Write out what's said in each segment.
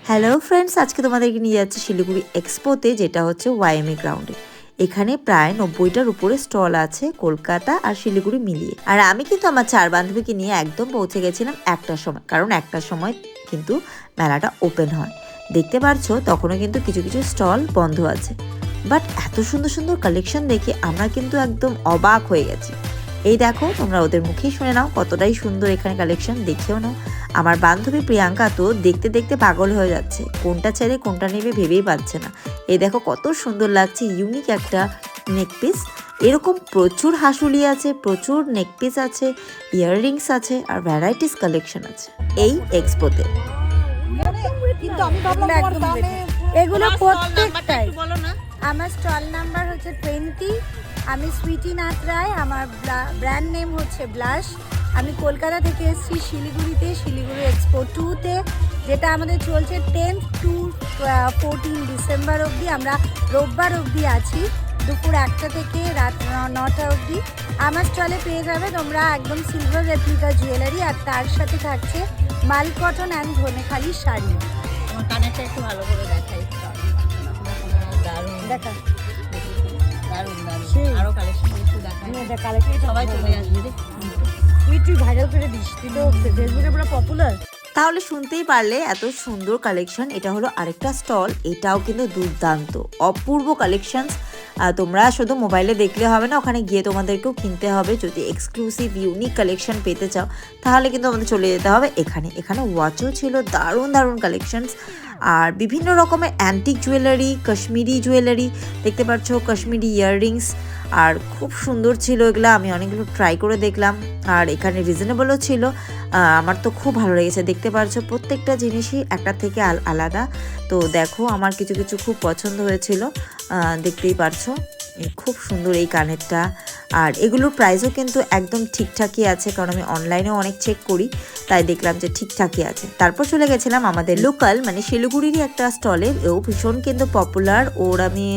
Hello friends, আজকে তোমাদেরকে নিয়ে যাচ্ছি শিলিগুড়ি এক্সপোতে, যেটা হচ্ছে ওয়াইএমএ গ্রাউন্ডে। এখানে প্রায় 90টার উপরে স্টল আছে কলকাতা আর শিলিগুড়ি মিলিয়ে। আর আমি কিন্তু আমার 4 বান্ধবীকে নিয়ে একদম পৌঁছে গেছিলাম একটার সময়, কারণ একটার সময় কিন্তু মেলাটা ওপেন হয়। দেখতে পারছো তখনও কিন্তু কিছু কিছু স্টল বন্ধ আছে, বাট এত সুন্দর সুন্দর কালেকশন দেখে আমরা কিন্তু একদম অবাক হয়ে গেছি। এই দেখো, তোমরা ওদের মুখেই শুনে নাও কতটাই সুন্দর এখানে কালেকশন, দেখেও নাও। আমার বান্ধবী প্রিয়াঙ্কা তো দেখতে দেখতে পাগল হয়ে যাচ্ছে, কোনটা ছেড়ে কোনটা নেবে ভেবেই পাচ্ছে না। এই দেখো কত সুন্দর লাগছে, ইউনিক একটা নেকপিস। এরকম প্রচুর হাসুলি আছে, প্রচুর নেকপিস আছে, ইয়াররিংস আছে, আর ভ্যারাইটিস কালেকশন আছে এই এক্সপোতে। এগুলো প্রত্যেকটাই। আমার স্টল নাম্বার হচ্ছে 20। আমি সুইটি নাথ রায়, আমার ব্র্যান্ড নেম হচ্ছে ব্লাশ। আমি কলকাতা থেকে এসেছি শিলিগুড়িতে, শিলিগুড়ি এক্সপো 2তে, যেটা আমাদের চলছে 10 to 14 ডিসেম্বর অবধি। আমরা রোববার অবধি আছি, দুপুর 1টা থেকে রাত 9টা অবধি। আমার স্টলে পেয়ে যাবে তোমরা একদম সিলভার রেপ্লিকা জুয়েলারি, আর তার সাথে থাকছে মাল কটন অ্যান্ড ধনেখালি শাড়ি। কানেরটা একটু ভালো করে দেখাই, দেখা দারুণ আরো কালেকশন একটু দেখাই, সবাই চলে আসবে। তুই ভাইরাল করে দিস, তুই তো ফেসবুকে পুরো পপুলার। তাহলে শুনতেই পারলে এত সুন্দর কালেকশন। এটা হলো আরেকটা স্টল, এটাও কিন্তু দুর্দান্ত অপূর্ব কালেকশনস। তোমরা শুধু মোবাইলে দেখলে হবে না, ওখানে গিয়ে তোমাদেরকেও কিনতে হবে। যদি এক্সক্লুসিভ ইউনিক কালেকশন পেতে চাও তাহলে কিন্তু আমাদের চলে যেতে হবে এখানে। এখানে ওয়াচও ছিল, দারুণ দারুণ কালেকশনস, আর বিভিন্ন রকমের অ্যান্টিক জুয়েলারি, কাশ্মীরি জুয়েলারি দেখতে পাচ্ছ, কাশ্মীরি ইয়াররিংস, আর খুব সুন্দর ছিল এগুলো। আমি অনেকগুলো ট্রাই করে দেখলাম, আর এখানে রিজনেবলও ছিল। আমার তো খুব ভালো লেগেছে। দেখতে পাচ্ছ প্রত্যেকটা জিনিসই একটা থেকে আলাদা। তো দেখো, আমার কিছু কিছু খুব পছন্দ হয়েছিল, দেখতেই পারছো। খুব সুন্দর এই কানেরটা, আর এগুলোর প্রাইসও কিন্তু একদম ঠিকঠাকই আছে, কারণ আমি অনলাইনেও অনেক চেক করি, তাই দেখলাম যে ঠিকঠাকই আছে। তারপর চলে গেছিলাম আমাদের লোকাল মানে শিলিগুড়িরই একটা স্টলে, ও ভীষণ কিন্তু পপুলার, ওর আমি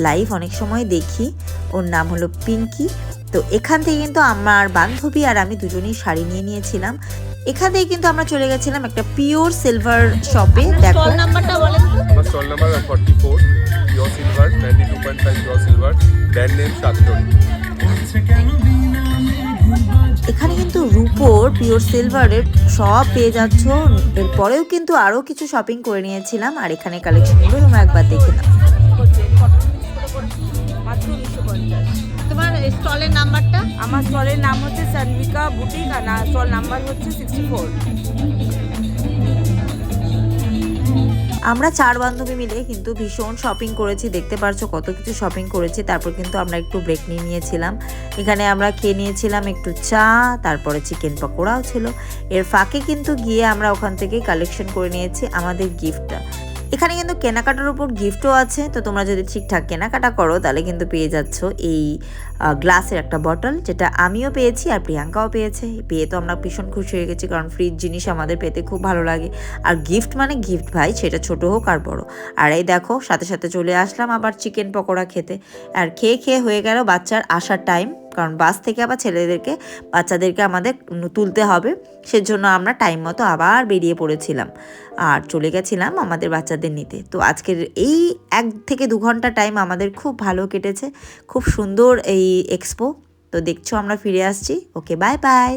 লাইভ অনেক সময় দেখি। ওর নাম হলো পিঙ্কি। তো এখান থেকে কিন্তু আমার বান্ধবী আর আমি দুজনেই শাড়ি নিয়ে নিয়েছিলাম। এখান থেকে কিন্তু আমরা চলে গেছিলাম একটা পিওর সিলভার শপে। দেখো স্টল নাম্বারটা বলেন তো। আমার stall number 44, pure silver, 92.5 pure silver, brand name Satri. এখানে কিন্তু রূপোর, পিওর সিলভারের সব পেয়ে যাচ্ছ। এরপরেও কিন্তু আরও কিছু শপিং করে নিয়েছিলাম, আর এখানে কালেকশনগুলো তোমরা একবার দেখে নাও। তোমার স্টলের নাম্বারটা? আমার স্টলের নাম হচ্ছে সানভিকা বুটিক, আর স্টল নাম্বার হচ্ছে 64। আমরা 4 বান্ধবী মিলে কিন্তু ভীষণ শপিং করেছি, দেখতে পারছো কত কিছু শপিং করেছি। তারপর কিন্তু আমরা একটু ব্রেক নিয়ে নিয়েছিলাম। এখানে আমরা খেয়ে নিয়েছিলাম একটু চা, তারপরে চিকেন পকোড়াও ছিল। এর ফাঁকে কিন্তু গিয়ে আমরা ওখান থেকে কালেকশন করে নিয়েছি আমাদের গিফটটা। এখানে কিন্তু কেনাকাটার উপর গিফটও আছে, তো তোমরা যদি ঠিকঠাক কেনাকাটা করো তাহলে কিন্তু পেয়ে যাচ্ছ এই গ্লাসের একটা বটল, যেটা আমিও পেয়েছি আর প্রিয়াঙ্কাও পেয়েছে। পেয়ে তো আমরা ভীষণ খুশি হয়ে গেছি, কারণ ফ্রিজ জিনিস আমাদের পেতে খুব ভালো লাগে। আর গিফট মানে গিফট ভাই, সেটা ছোট হোক আর বড়। আর এই দেখো, সাথে সাথে চলে আসলাম আবার চিকেন পকোড়া খেতে। আর খেয়ে খেয়ে হয়ে গেল বাচ্চার আসার টাইম, কারণ বাস থেকে আবার বাচ্চাদেরকে আমাদের তুলতে হবে, সেজন্য আমরা টাইম মতো আবার বেরিয়ে পড়েছিলাম আর চলে গেছিলাম আমাদের বাচ্চাদের নিতে। তো আজকের এই 1 থেকে 2 ঘন্টা টাইম আমাদের খুব ভালো কেটেছে, খুব সুন্দর এই এক্সপো। তো দেখছো আমরা ফিরে আসছি। ওকে, বাই বাই।